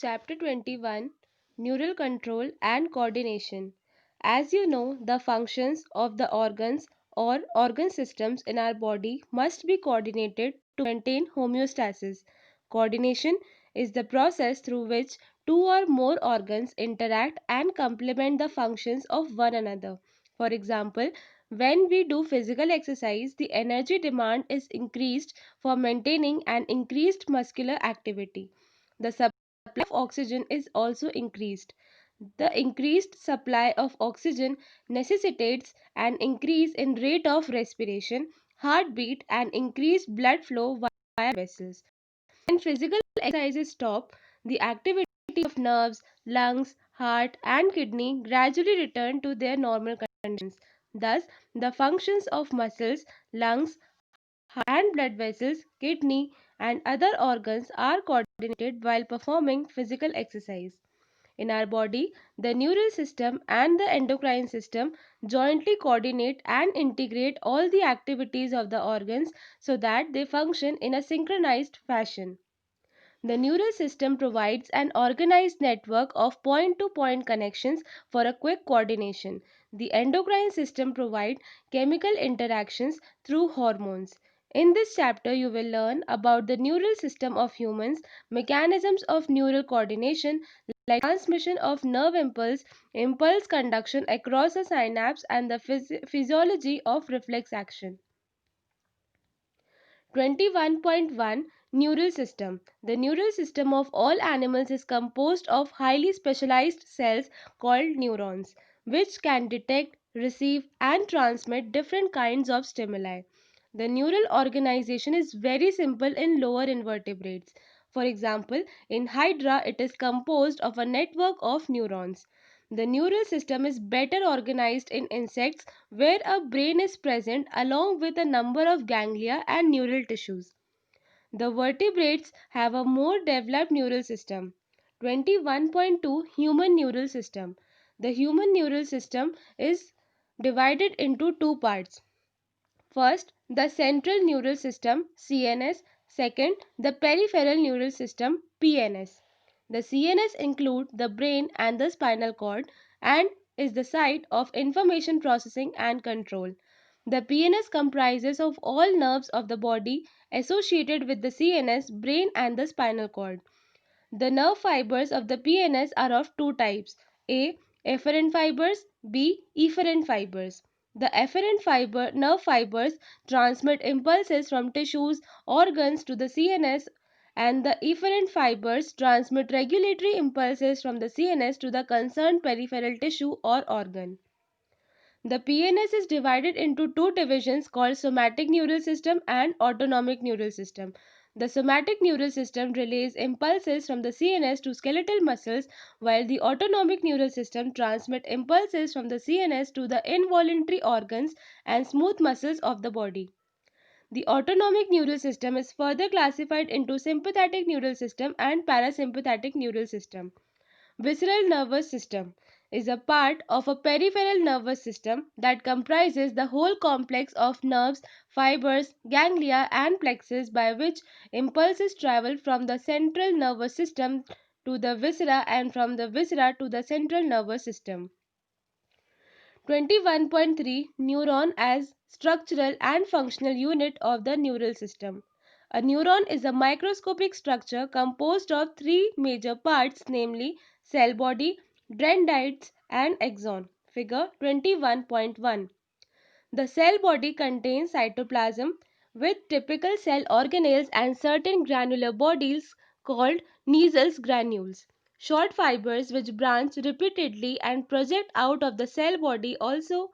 Chapter 21, Neural Control and Coordination. As you know, the functions of the organs or organ systems in our body must be coordinated to maintain homeostasis. Coordination is the process through which two or more organs interact and complement the functions of one another. For example, when we do physical exercise, the energy demand is increased for maintaining an increased muscular activity. The supply of oxygen is also increased. The increased supply of oxygen necessitates an increase in rate of respiration, heartbeat, and increased blood flow via vessels. When physical exercises stop, the activity of nerves, lungs, heart, and kidney gradually return to their normal conditions. Thus, the functions of muscles, lungs, and blood vessels, kidney, and other organs are coordinated while performing physical exercise. In our body, the neural system and the endocrine system jointly coordinate and integrate all the activities of the organs so that they function in a synchronized fashion. The neural system provides an organized network of point to point connections for a quick coordination. The endocrine system provides chemical interactions through hormones. In this chapter, you will learn about the neural system of humans, mechanisms of neural coordination like transmission of nerve impulse, impulse conduction across a synapse, and the physiology of reflex action. 21.1 Neural System. The neural system of all animals is composed of highly specialized cells called neurons, which can detect, receive, and transmit different kinds of stimuli. The neural organization is very simple in lower invertebrates. For example, in Hydra, it is composed of a network of neurons. The neural system is better organized in insects where a brain is present along with a number of ganglia and neural tissues. The vertebrates have a more developed neural system. 21.2 Human Neural System. The human neural system is divided into two parts. First, the central neural system CNS. Second, the peripheral neural system PNS. The CNS include the brain and the spinal cord and is the site of information processing and control. The PNS comprises of all nerves of the body associated with the CNS, brain and the spinal cord. The nerve fibers of the PNS are of two types: A. Efferent fibers, B. Efferent fibers. The efferent nerve fibers transmit impulses from tissues, organs to the CNS, and the efferent fibers transmit regulatory impulses from the CNS to the concerned peripheral tissue or organ. The PNS is divided into two divisions called somatic neural system and autonomic neural system. The somatic neural system relays impulses from the CNS to skeletal muscles, while the autonomic neural system transmits impulses from the CNS to the involuntary organs and smooth muscles of the body. The autonomic neural system is further classified into sympathetic neural system and parasympathetic neural system. Visceral nervous system is a part of a peripheral nervous system that comprises the whole complex of nerves, fibers, ganglia, and plexus by which impulses travel from the central nervous system to the viscera and from the viscera to the central nervous system. 21.3 Neuron as structural and functional unit of the neural system. A neuron is a microscopic structure composed of three major parts, namely cell body, dendrites, and axon. Figure 21.1. The cell body contains cytoplasm with typical cell organelles and certain granular bodies called Nissl granules. Short fibers which branch repeatedly and project out of the cell body also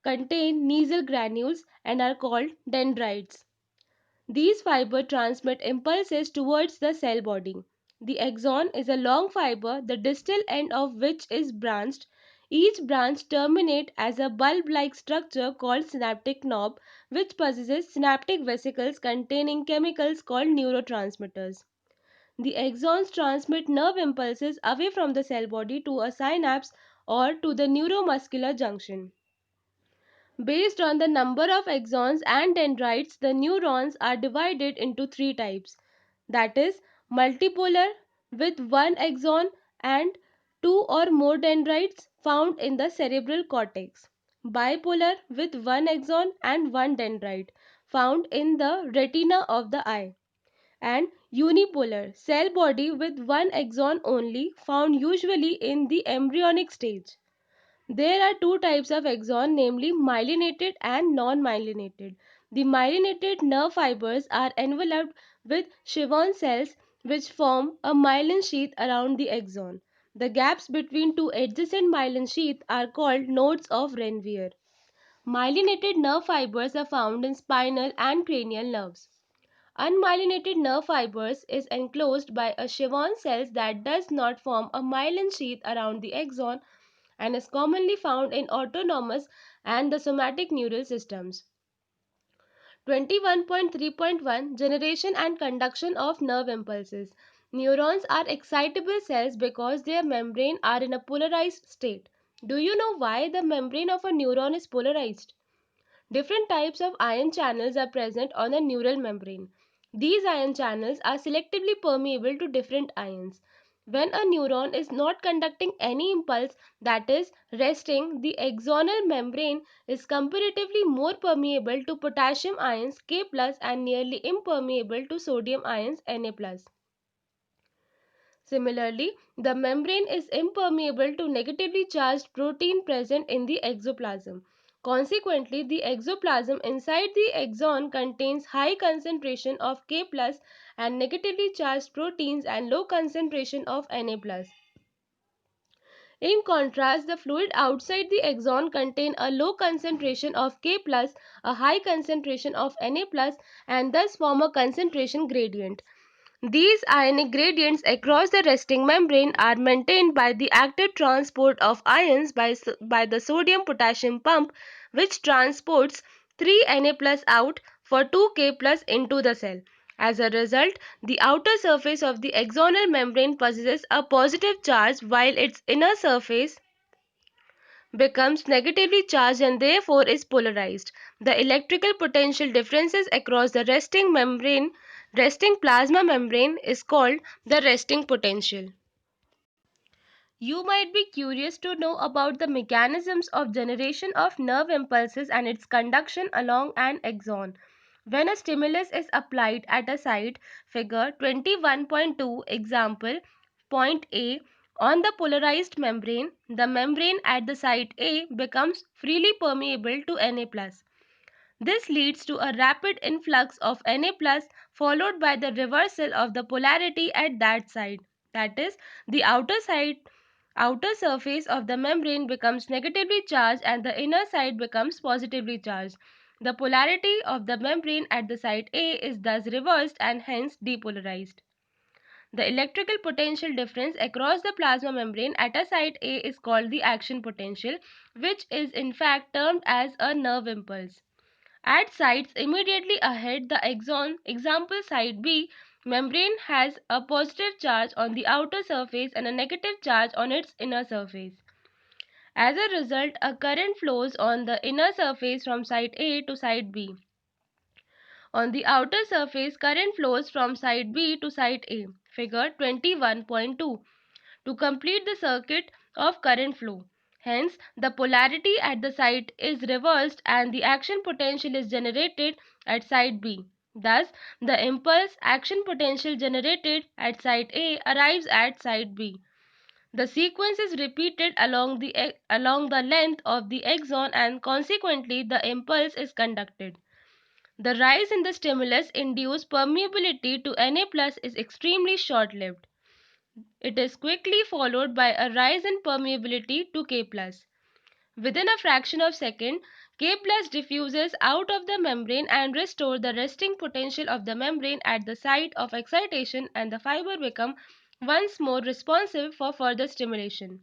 contain Nissl granules and are called dendrites. These fibers transmit impulses towards the cell body. The axon is a long fiber, the distal end of which is branched. Each branch terminates as a bulb-like structure called synaptic knob, which possesses synaptic vesicles containing chemicals called neurotransmitters. The axons transmit nerve impulses away from the cell body to a synapse or to the neuromuscular junction. Based on the number of axons and dendrites, the neurons are divided into three types, that is multipolar, with one axon and two or more dendrites found in the cerebral cortex. Bipolar with one axon and one dendrite found in the retina of the eye. And unipolar cell body with one axon only found usually in the embryonic stage. There are two types of axon, namely myelinated and non-myelinated. The myelinated nerve fibers are enveloped with Schwann cells which form a myelin sheath around the axon. The gaps between two adjacent myelin sheaths are called nodes of Renvier. Myelinated nerve fibers are found in spinal and cranial nerves. Unmyelinated nerve fibers is enclosed by a Schwann cells that does not form a myelin sheath around the axon and is commonly found in autonomous and the somatic neural systems. 21.3.1 Generation and conduction of nerve impulses. Neurons are excitable cells because their membrane are in a polarized state. Do you know why the membrane of a neuron is polarized? Different types of ion channels are present on a neural membrane. These ion channels are selectively permeable to different ions. When a neuron is not conducting any impulse, that is, resting, the axonal membrane is comparatively more permeable to potassium ions K+, and nearly impermeable to sodium ions Na+. Similarly, the membrane is impermeable to negatively charged protein present in the exoplasm. Consequently, the exoplasm inside the axon contains high concentration of K+ and negatively charged proteins and low concentration of Na+. In contrast, the fluid outside the axon contains a low concentration of K+, a high concentration of Na+, and thus form a concentration gradient. These ionic gradients across the resting membrane are maintained by the active transport of ions by the sodium-potassium pump, which transports 3 Na plus out for 2 K plus into the cell. As a result, the outer surface of the axonal membrane possesses a positive charge while its inner surface becomes negatively charged and therefore is polarized. The electrical potential differences across the resting plasma membrane is called the resting potential. You might be curious to know about the mechanisms of generation of nerve impulses and its conduction along an axon. When a stimulus is applied at a site, figure 21.2 example, point A, on the polarized membrane, the membrane at the site A becomes freely permeable to Na+. This leads to a rapid influx of Na+, followed by the reversal of the polarity at that site. That is, the outer surface of the membrane becomes negatively charged and the inner side becomes positively charged. The polarity of the membrane at the site A is thus reversed and hence depolarized. The electrical potential difference across the plasma membrane at a site A is called the action potential, which is in fact termed as a nerve impulse. At sites immediately ahead the axon, example site B, membrane has a positive charge on the outer surface and a negative charge on its inner surface. As a result, a current flows on the inner surface from site A to site B. On the outer surface, current flows from site B to site A. Figure 21.2 to complete the circuit of current flow. Hence, the polarity at the site is reversed and the action potential is generated at site B. Thus, the impulse action potential generated at site A arrives at site B. The sequence is repeated along the length of the axon and consequently the impulse is conducted. The rise in the stimulus induced permeability to Na+ is extremely short-lived. It is quickly followed by a rise in permeability to K+. Within a fraction of a second, K+ diffuses out of the membrane and restores the resting potential of the membrane at the site of excitation and the fiber become once more responsive for further stimulation.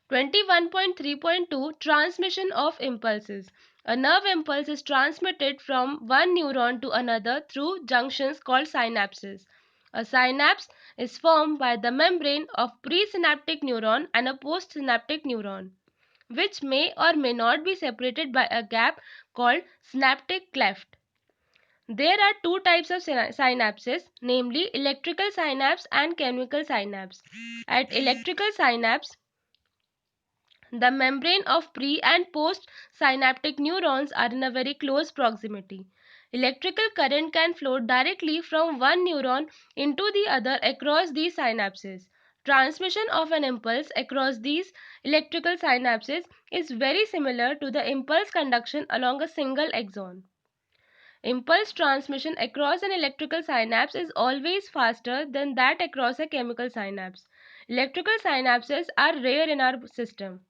21.3.2 Transmission of impulses. A nerve impulse is transmitted from one neuron to another through junctions called synapses. A synapse is formed by the membrane of presynaptic neuron and a postsynaptic neuron, which may or may not be separated by a gap called synaptic cleft. There are two types of synapses, namely electrical synapse and chemical synapse. At electrical synapse, the membrane of pre and post synaptic neurons are in a very close proximity. Electrical current can flow directly from one neuron into the other across these synapses. Transmission of an impulse across these electrical synapses is very similar to the impulse conduction along a single axon. Impulse transmission across an electrical synapse is always faster than that across a chemical synapse. Electrical synapses are rare in our system.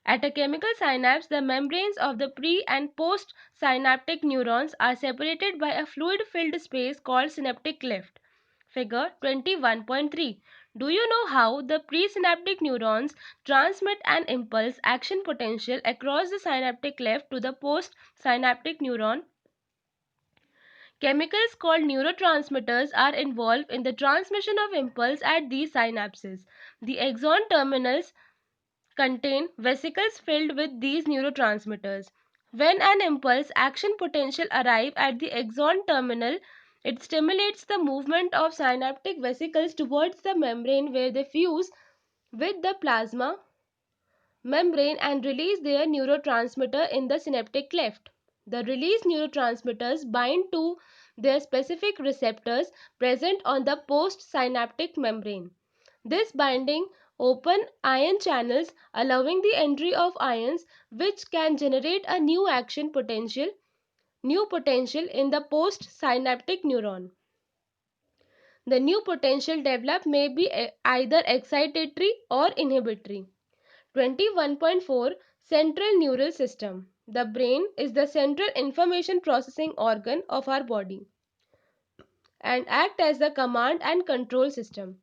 At a chemical synapse, the membranes of the pre and post synaptic neurons are separated by a fluid filled space called synaptic cleft. Figure 21.3. Do you know how the presynaptic neurons transmit an impulse action potential across the synaptic cleft to the postsynaptic neuron? Chemicals called neurotransmitters are involved in the transmission of impulse at these synapses. The axon terminals contain vesicles filled with these neurotransmitters. When an impulse action potential arrives at the axon terminal, it stimulates the movement of synaptic vesicles towards the membrane where they fuse with the plasma membrane and release their neurotransmitter in the synaptic cleft. The released neurotransmitters bind to their specific receptors present on the postsynaptic membrane. This binding open ion channels allowing the entry of ions which can generate a new potential in the postsynaptic neuron. The new potential developed may be either excitatory or inhibitory. 21.4 Central Neural System. The brain is the central information processing organ of our body and act as the command and control system.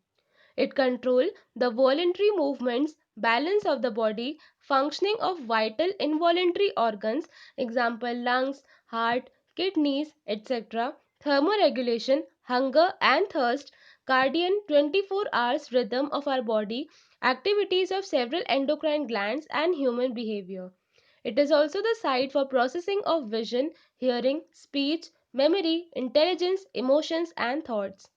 It controls the voluntary movements, balance of the body, functioning of vital involuntary organs, example lungs, heart, kidneys, etc., thermoregulation, hunger and thirst, cardian 24 hours rhythm of our body, activities of several endocrine glands and human behavior. It is also the site for processing of vision, hearing, speech, memory, intelligence, emotions and thoughts.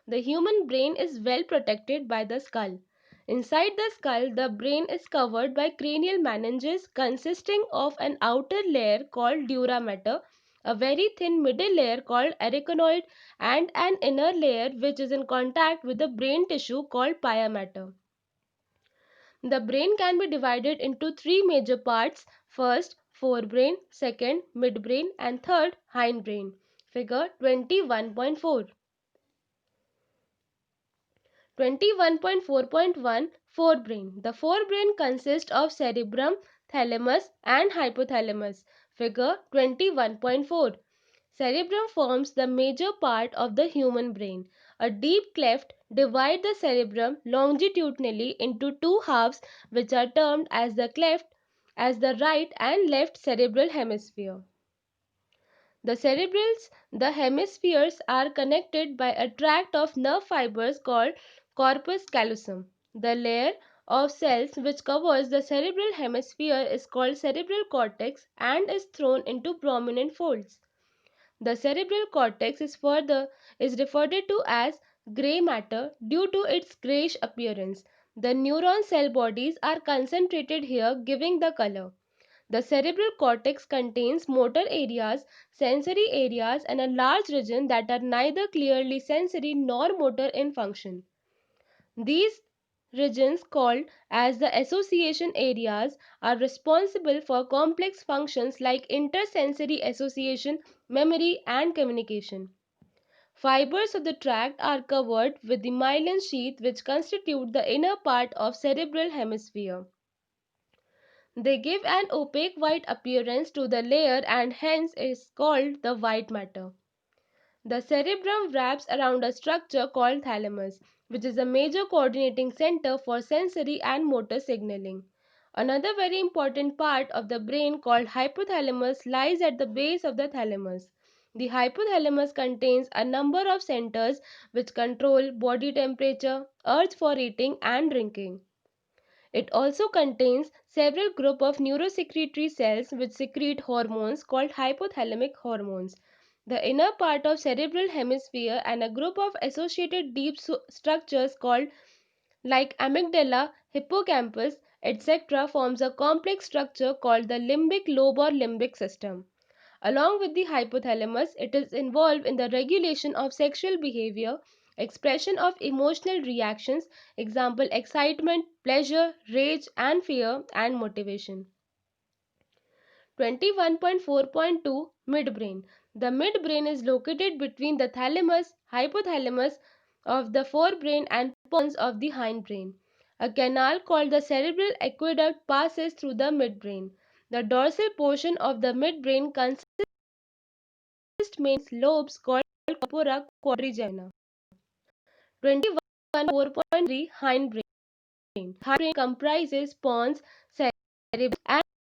The human brain is well protected by the skull. Inside the skull, the brain is covered by cranial meninges consisting of an outer layer called dura mater, a very thin middle layer called arachnoid, and an inner layer which is in contact with the brain tissue called pia mater. The brain can be divided into three major parts. First, forebrain, second, midbrain, and third, hindbrain. Figure 21.4. 21.4.1 Forebrain. The forebrain consists of cerebrum, thalamus and hypothalamus. Figure 21.4. Cerebrum forms the major part of the human brain. A deep cleft divides the cerebrum longitudinally into two halves which are termed as the right and left cerebral hemisphere. The hemispheres are connected by a tract of nerve fibers called corpus callosum. The layer of cells which covers the cerebral hemisphere is called cerebral cortex and is thrown into prominent folds. The cerebral cortex is referred to as gray matter due to its grayish appearance. The neuron cell bodies are concentrated here, giving the color. The cerebral cortex contains motor areas, sensory areas, and a large region that are neither clearly sensory nor motor in function. These regions, called as the association areas, are responsible for complex functions like intersensory association, memory, and communication. Fibers of the tract are covered with the myelin sheath which constitute the inner part of cerebral hemisphere. They give an opaque white appearance to the layer and hence is called the white matter. The cerebrum wraps around a structure called thalamus, which is a major coordinating center for sensory and motor signaling. Another very important part of the brain called hypothalamus lies at the base of the thalamus. The hypothalamus contains a number of centers which control body temperature, urge for eating and drinking. It also contains several group of neurosecretory cells which secrete hormones called hypothalamic hormones. the inner part of cerebral hemisphere, and a group of associated deep structures called like amygdala, hippocampus, etc. forms a complex structure called the limbic lobe or limbic system. Along with the hypothalamus, it is involved in the regulation of sexual behavior, expression of emotional reactions, example excitement, pleasure, rage and fear, and motivation. 21.4.2 Midbrain. The midbrain is located between the thalamus, hypothalamus of the forebrain and pons of the hindbrain. A canal called the cerebral aqueduct passes through the midbrain. The dorsal portion of the midbrain consists main lobes called corpora quadrigemina. 21.4.3 Hindbrain. Hindbrain comprises pons, cerebellum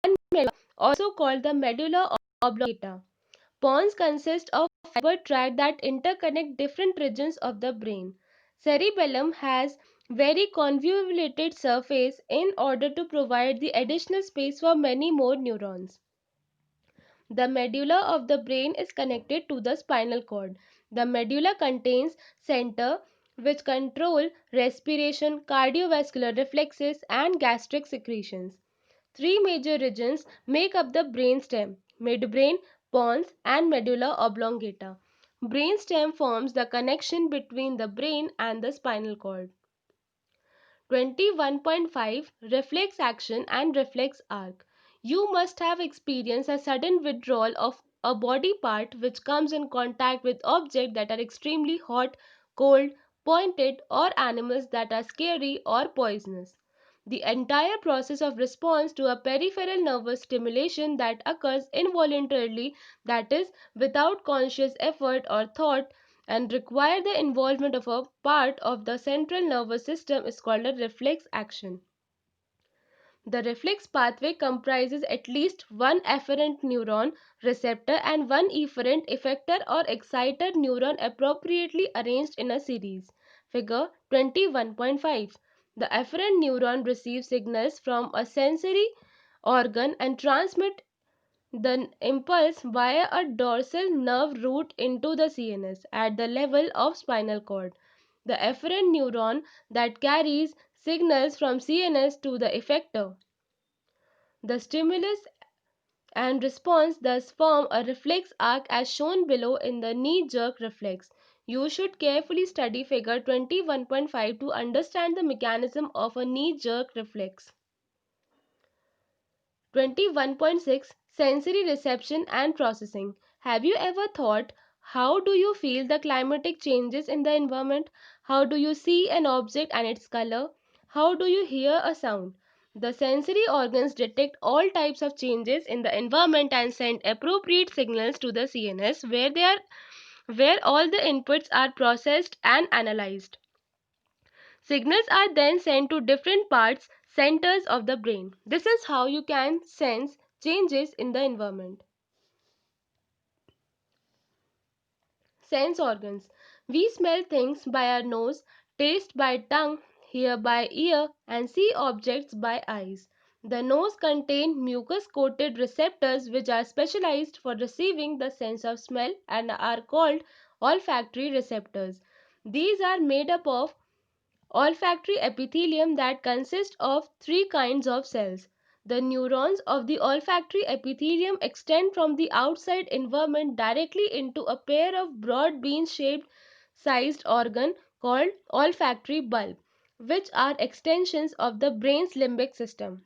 and medulla, also called the medulla oblongata. Pons consist of fiber tracts that interconnect different regions of the brain. Cerebellum has very convoluted surface in order to provide the additional space for many more neurons. The medulla of the brain is connected to the spinal cord. The medulla contains center which control respiration, cardiovascular reflexes and gastric secretions. Three major regions make up the brainstem: midbrain, pons and medulla oblongata. Brainstem forms the connection between the brain and the spinal cord. 21.5 Reflex action and reflex arc. You must have experienced a sudden withdrawal of a body part which comes in contact with objects that are extremely hot, cold, pointed, or animals that are scary or poisonous. The entire process of response to a peripheral nervous stimulation that occurs involuntarily, that is, without conscious effort or thought, and require the involvement of a part of the central nervous system is called a reflex action. The reflex pathway comprises at least one afferent neuron receptor and one efferent effector or exciter neuron appropriately arranged in a series. Figure 21.5. The afferent neuron receives signals from a sensory organ and transmit the impulse via a dorsal nerve route into the CNS at the level of spinal cord. The afferent neuron that carries signals from CNS to the effector. The stimulus and response thus form a reflex arc as shown below in the knee-jerk reflex. You should carefully study figure 21.5 to understand the mechanism of a knee-jerk reflex. 21.6 Sensory reception and processing. Have you ever thought, how do you feel the climatic changes in the environment? How do you see an object and its color? How do you hear a sound? The sensory organs detect all types of changes in the environment and send appropriate signals to the CNS where all the inputs are processed and analyzed. Signals are then sent to different parts, centers of the brain. This is how you can sense changes in the environment. Sense organs. We smell things by our nose, taste by tongue, hear by ear, and see objects by eyes. The nose contains mucus-coated receptors which are specialized for receiving the sense of smell and are called olfactory receptors. These are made up of olfactory epithelium that consists of three kinds of cells. The neurons of the olfactory epithelium extend from the outside environment directly into a pair of broad bean-shaped sized organ called olfactory bulb, which are extensions of the brain's limbic system.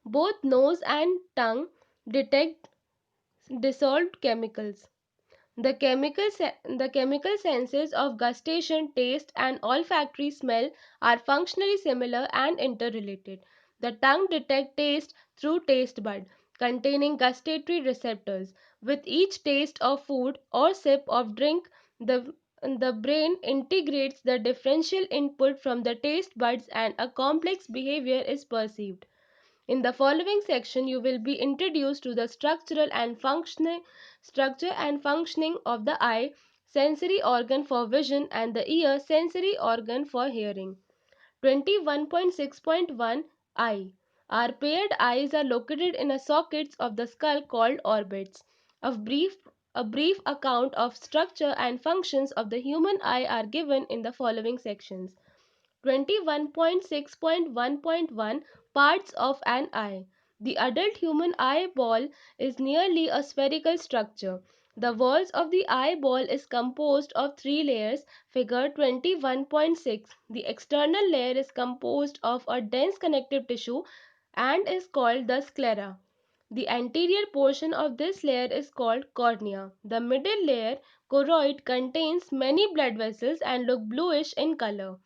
Both nose and tongue detect dissolved chemicals. The chemical senses of gustation, taste, and olfactory smell are functionally similar and interrelated. The tongue detects taste through taste bud, containing gustatory receptors. With each taste of food or sip of drink, the brain integrates the differential input from the taste buds and a complex behavior is perceived. In the following section, you will be introduced to the structure and functioning of the eye, sensory organ for vision, and the ear, sensory organ for hearing. 21.6.1 Eye. Our paired eyes are located in a sockets of the skull called orbits. A brief A brief account of structure and functions of the human eye are given in the following sections. 21.6.1.1 Parts of an eye. The adult human eyeball is nearly a spherical structure. The walls of the eyeball is composed of three layers. Figure 21.6. The external layer is composed of a dense connective tissue and is called the sclera. The anterior portion of this layer is called cornea. The middle layer, choroid, contains many blood vessels and look bluish in color.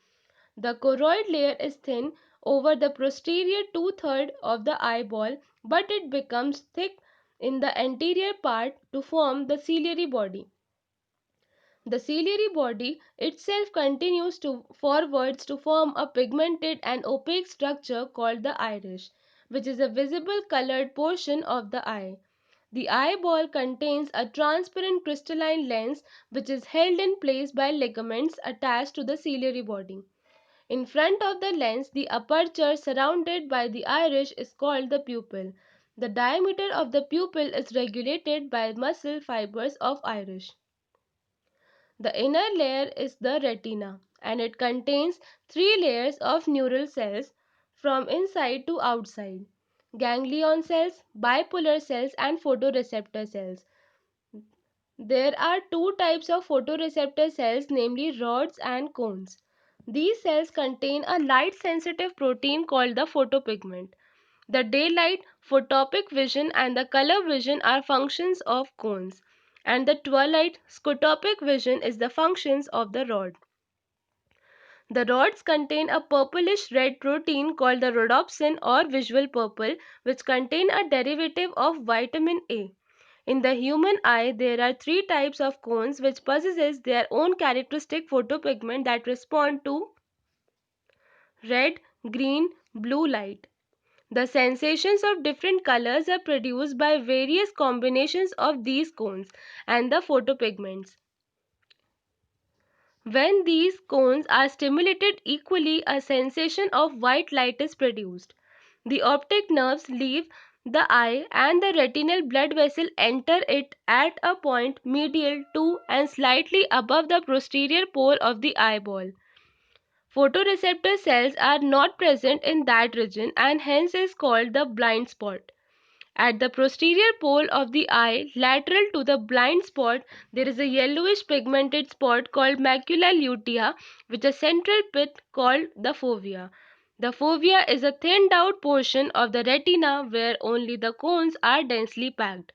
The choroid layer is thin over the posterior two-thirds of the eyeball, but it becomes thick in the anterior part to form the ciliary body. The ciliary body itself continues forwards to form a pigmented and opaque structure called the iris, which is a visible colored portion of the eye. The eyeball contains a transparent crystalline lens which is held in place by ligaments attached to the ciliary body. In front of the lens, the aperture surrounded by the iris is called the pupil. The diameter of the pupil is regulated by muscle fibers of iris. The inner layer is the retina, and it contains three layers of neural cells from inside to outside: ganglion cells, bipolar cells, and photoreceptor cells. There are two types of photoreceptor cells, namely rods and cones. These cells contain a light-sensitive protein called the photopigment. The daylight, photopic vision, and the color vision are functions of cones, and the twilight, scotopic vision is the functions of the rod. The rods contain a purplish red protein called the rhodopsin or visual purple, which contain a derivative of vitamin A. In the human eye, there are three types of cones which possesses their own characteristic photopigment that respond to red, green, blue light. The sensations of different colors are produced by various combinations of these cones and the photopigments. When these cones are stimulated equally, a sensation of white light is produced. The optic nerves leave the eye and the retinal blood vessel enter it at a point medial to and slightly above the posterior pole of the eyeball. Photoreceptor cells are not present in that region and hence is called the blind spot. At the posterior pole of the eye, lateral to the blind spot, there is a yellowish pigmented spot called macula lutea, with a central pit called the fovea. The fovea is a thinned out portion of the retina where only the cones are densely packed.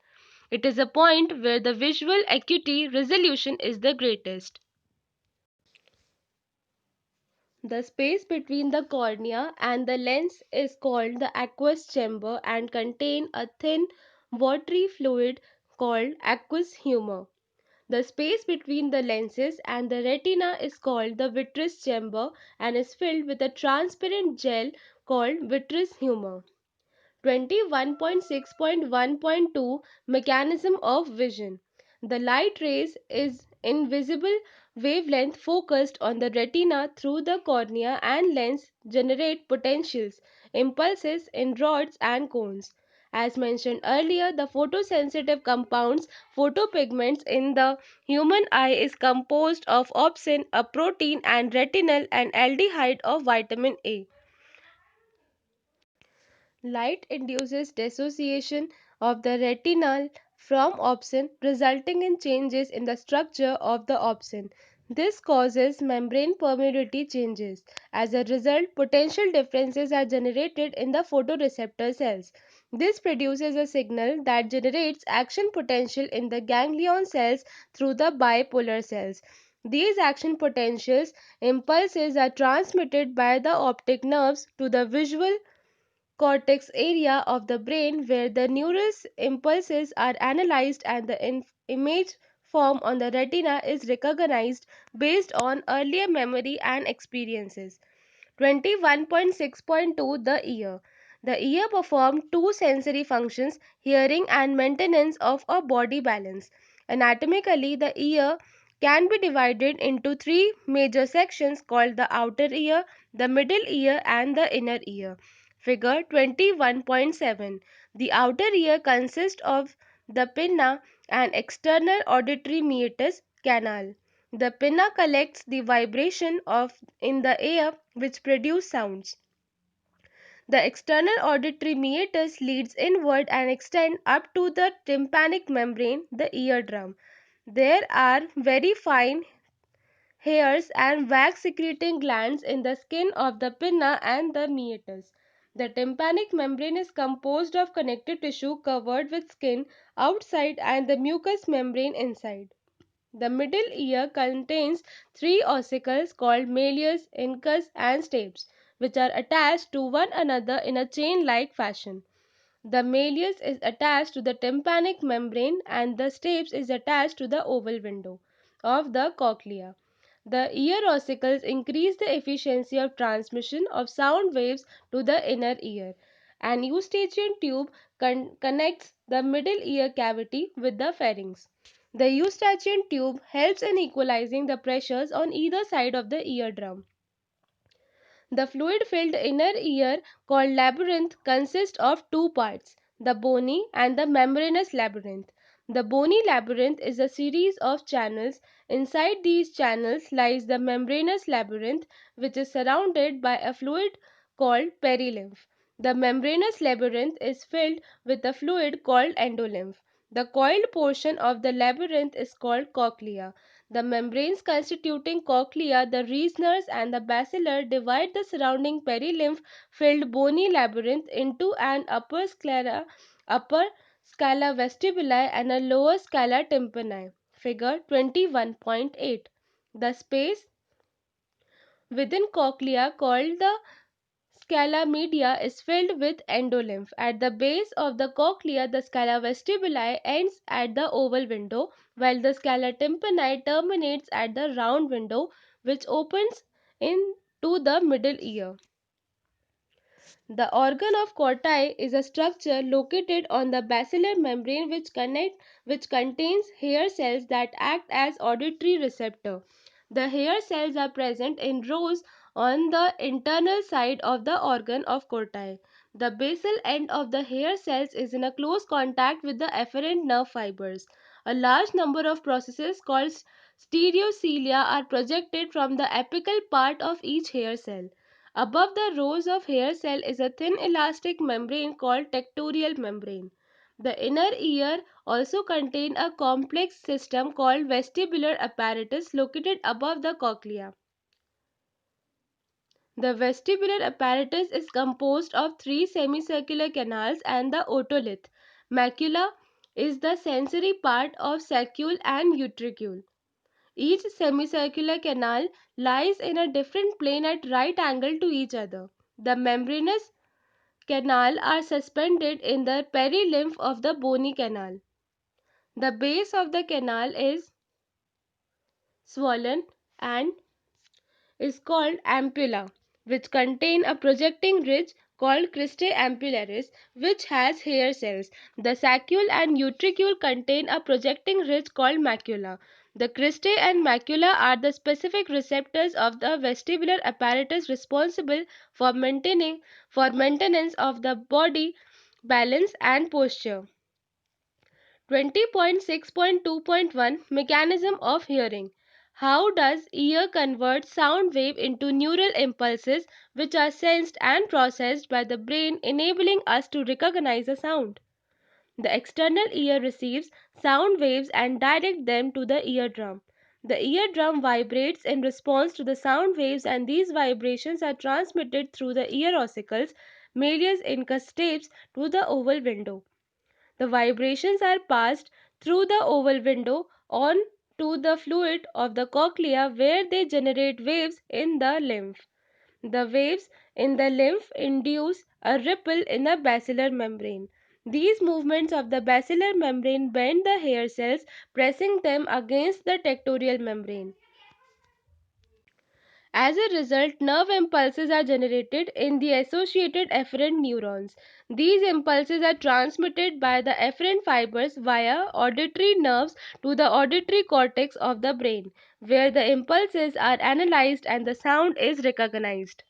It is a point where the visual acuity resolution is the greatest. The space between the cornea and the lens is called the aqueous chamber and contain a thin watery fluid called aqueous humor. The space between the lenses and the retina is called the vitreous chamber and is filled with a transparent gel called vitreous humor. 21.6.1.2 Mechanism of vision. The light rays is invisible wavelength focused on the retina through the cornea and lens generate potentials, impulses in rods and cones. As mentioned earlier, the photosensitive compounds photopigments in the human eye is composed of opsin, a protein, and retinal and aldehyde of vitamin A. Light induces dissociation of the retinal from opsin, resulting in changes in the structure of the opsin. This causes membrane permeability changes. As a result, potential differences are generated in the photoreceptor cells. This produces a signal that generates action potential in the ganglion cells through the bipolar cells. These action potentials impulses are transmitted by the optic nerves to the visual cortex area of the brain where the neural impulses are analyzed and the image formed on the retina is recognized based on earlier memory and experiences. 21.6.2 The ear. The ear performs two sensory functions: hearing and maintenance of a body balance. Anatomically, the ear can be divided into three major sections called the outer ear, the middle ear, and the inner ear. Figure 21.7. The outer ear consists of the pinna and external auditory meatus canal. The pinna collects the vibration of in the air which produce sounds. The external auditory meatus leads inward and extends up to the tympanic membrane, the eardrum. There are very fine hairs and wax secreting glands in the skin of the pinna and the meatus. The tympanic membrane is composed of connective tissue covered with skin outside and the mucous membrane inside. The middle ear contains three ossicles called malleus, incus, and stapes, which are attached to one another in a chain-like fashion. The malleus is attached to the tympanic membrane and the stapes is attached to the oval window of the cochlea. The ear ossicles increase the efficiency of transmission of sound waves to the inner ear. An eustachian tube connects the middle ear cavity with the pharynx. The eustachian tube helps in equalizing the pressures on either side of the eardrum. The fluid-filled inner ear, called labyrinth, consists of two parts, the bony and the membranous labyrinth. The bony labyrinth is a series of channels. Inside these channels lies the membranous labyrinth, which is surrounded by a fluid called perilymph. The membranous labyrinth is filled with a fluid called endolymph. The coiled portion of the labyrinth is called cochlea. The membranes constituting cochlea, the Reisner's and the basilar, divide the surrounding perilymph-filled bony labyrinth into an upper scala vestibuli and a lower scala tympani. Figure 21.8. The space within cochlea, called the scala media, is filled with endolymph. At the base of the cochlea, the scala vestibuli ends at the oval window, while the scala tympani terminates at the round window which opens into the middle ear. The organ of Corti is a structure located on the basilar membrane which contains hair cells that act as auditory receptor. The hair cells are present in rows on the internal side of the organ of Corti. The basal end of the hair cells is in a close contact with the afferent nerve fibers. A large number of processes called stereocilia are projected from the apical part of each hair cell. Above the rows of hair cell is a thin elastic membrane called tectorial membrane. The inner ear also contains a complex system called vestibular apparatus located above the cochlea. The vestibular apparatus is composed of three semicircular canals and the otolith. Macula is the sensory part of saccule and utricule. Each semicircular canal lies in a different plane at right angle to each other. The membranous canal are suspended in the perilymph of the bony canal. The base of the canal is swollen and is called ampulla, which contain a projecting ridge called cristae ampullaris, which has hair cells. The saccule and utricule contain a projecting ridge called macula. The cristae and macula are the specific receptors of the vestibular apparatus responsible for maintenance of the body balance and posture. 20.6.2.1 Mechanism of hearing. How does ear convert sound wave into neural impulses which are sensed and processed by the brain, enabling us to recognize a sound? The external ear receives sound waves and directs them to the eardrum. The eardrum vibrates in response to the sound waves, and these vibrations are transmitted through the ear ossicles, malleus incus stapes, to the oval window. The vibrations are passed through the oval window on to the fluid of the cochlea where they generate waves in the lymph. The waves in the lymph induce a ripple in the basilar membrane. These movements of the basilar membrane bend the hair cells, pressing them against the tectorial membrane. As a result, nerve impulses are generated in the associated afferent neurons. These impulses are transmitted by the afferent fibers via auditory nerves to the auditory cortex of the brain, where the impulses are analyzed and the sound is recognized.